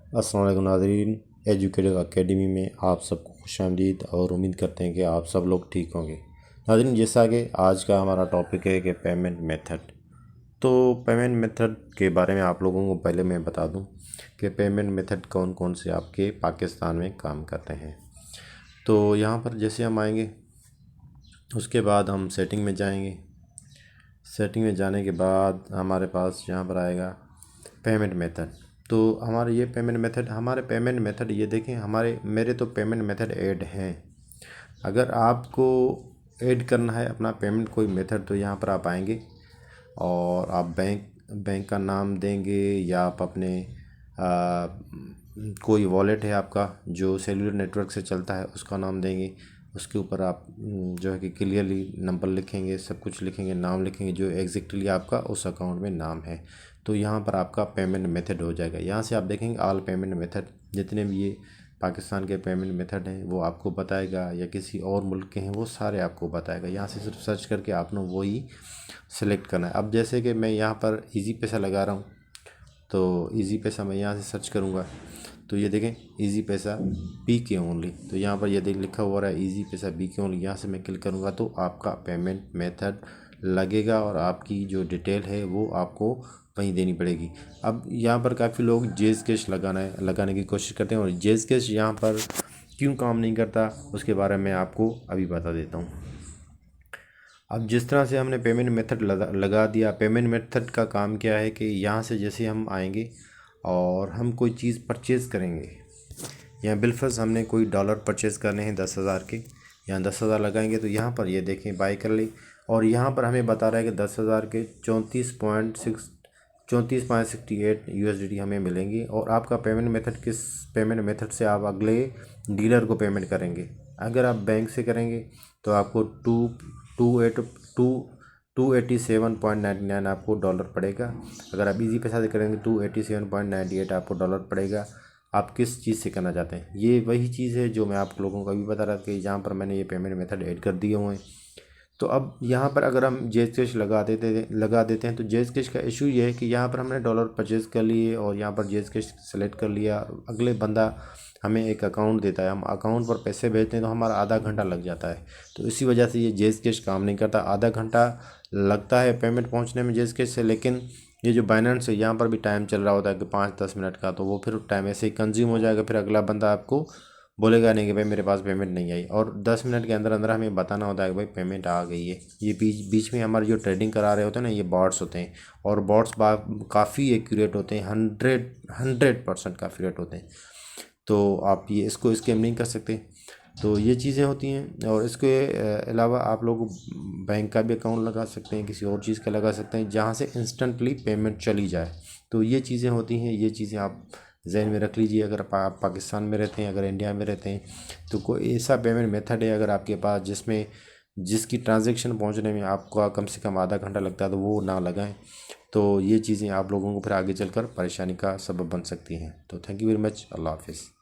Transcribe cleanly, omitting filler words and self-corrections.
अस्सलाम वालेकुम नाज़रीन, एजुकेटर अकेडमी में आप सबको खुशामदीद और उम्मीद करते हैं कि आप सब लोग ठीक होंगे। नाज़रीन, जैसा कि आज का हमारा टॉपिक है कि पेमेंट मेथड। तो पेमेंट मेथड के बारे में आप लोगों को पहले मैं बता दूं कि पेमेंट मेथड कौन कौन से आपके पाकिस्तान में काम करते हैं। तो यहाँ पर जैसे हम आएंगे उसके बाद हम सेटिंग में जाएंगे। सेटिंग में जाने के बाद हमारे पास यहाँ पर आएगा पेमेंट मेथड। तो हमारे पेमेंट मेथड ये देखें, मेरे तो पेमेंट मेथड ऐड हैं। अगर आपको ऐड करना है अपना पेमेंट कोई मेथड, तो यहाँ पर आप आएंगे और आप बैंक का नाम देंगे या आप अपने कोई वॉलेट है आपका जो सेलुलर नेटवर्क से चलता है उसका नाम देंगे। उसके ऊपर आप जो है कि क्लियरली नंबर लिखेंगे, सब कुछ लिखेंगे, नाम लिखेंगे जो एग्जैक्टली आपका उस अकाउंट में नाम है। तो यहाँ पर आपका पेमेंट मेथड हो जाएगा। यहाँ से आप देखेंगे ऑल पेमेंट मेथड, जितने भी ये पाकिस्तान के पेमेंट मेथड हैं वो आपको बताएगा, या किसी और मुल्क के हैं वो सारे आपको बताएगा। यहाँ से सिर्फ सर्च करके आपने वही सेलेक्ट करना है। अब जैसे कि मैं यहाँ पर इजी पैसा लगा रहा हूँ, तो इजी पैसा मैं यहाँ से सर्च करूँगा तो ये देखें इजी पैसा पी के ओनली। तो यहाँ पर ये देख लिखा हुआ है इजी पैसा पी के ओनली। यहाँ से मैं क्लिक करूँगा तो आपका पेमेंट मेथड लगेगा और आपकी जो डिटेल है वो आपको वहीं देनी पड़ेगी। अब यहाँ पर काफ़ी लोग जेज कैश लगाने की कोशिश करते हैं, और जेज कैश यहाँ पर क्यों काम नहीं करता उसके बारे में आपको अभी बता देता हूँ। अब जिस तरह से हमने पेमेंट मेथड लगा दिया, पेमेंट मेथड का काम क्या है कि यहाँ से जैसे हम आएंगे और हम कोई चीज़ परचेज़ करेंगे, यहाँ बिलफर्ज हमने कोई डॉलर परचेज़ करने हैं 10,000 के, यहाँ 10,000 लगाएंगे तो यहाँ पर ये देखें बाई कर ली, और यहाँ पर हमें बता रहा है कि 10,000 के 34.68 USDT हमें मिलेंगी। और आपका पेमेंट मेथड किस पेमेंट मेथड से आप अगले डीलर को पेमेंट करेंगे। अगर आप बैंक से करेंगे तो आपको 287.99 आपको डॉलर पड़ेगा। अगर आप इजी पैसा से करेंगे 287.98 आपको डॉलर पड़ेगा। आप किस चीज़ से करना चाहते हैं, ये वही चीज़ है जो मैं आप लोगों को अभी बता रहा था कि यहाँ पर मैंने ये पेमेंट मेथड ऐड कर दिए हुए हैं। तो अब यहाँ पर अगर हम जेज कैश लगा देते हैं तो जेज कैश का इशू ये है कि यहाँ पर हमने डॉलर परचेज़ कर लिए और यहाँ पर जेज कैश सेलेक्ट कर लिया, अगले बंदा हमें एक अकाउंट देता है, हम अकाउंट पर पैसे भेजते हैं तो हमारा आधा घंटा लग जाता है। तो इसी वजह से ये जेज कैश काम नहीं करता। आधा घंटा लगता है पेमेंट पहुँचने में जेज कैश से, लेकिन ये जो बाइनेंस है यहाँ पर भी टाइम चल रहा होता है कि 5-10 मिनट का, तो वो फिर टाइम ऐसे ही कंज्यूम हो जाएगा। फिर अगला बंदा आपको बोलेगा नहीं कि भाई मेरे पास पेमेंट नहीं आई, और 10 मिनट के अंदर अंदर हमें बताना होता है कि भाई पेमेंट आ गई है। ये बीच में हमारे जो ट्रेडिंग करा रहे होते हैं ना, ये बॉट्स होते हैं, और बॉट्स काफ़ी एक्यूरेट होते हैं, 100% काफ़ी होते हैं। तो आप ये इसको स्कैम नहीं कर सकते। तो ये चीज़ें होती हैं, और इसके अलावा आप लोग बैंक का भी अकाउंट लगा सकते हैं, किसी और चीज़ का लगा सकते हैं जहाँ से इंस्टेंटली पेमेंट चली जाए। तो ये चीज़ें होती हैं, ये चीज़ें आप जहन में रख लीजिए। अगर आप पाकिस्तान में रहते हैं, अगर इंडिया में रहते हैं, तो कोई ऐसा पेमेंट मेथड है अगर आपके पास जिसकी ट्रांजैक्शन पहुंचने में आपका कम से कम आधा घंटा लगता है, तो वो ना लगाएं। तो ये चीज़ें आप लोगों को फिर आगे चलकर परेशानी का सबब बन सकती हैं। तो थैंक यू वेरी मच। अल्लाह हाफिज़।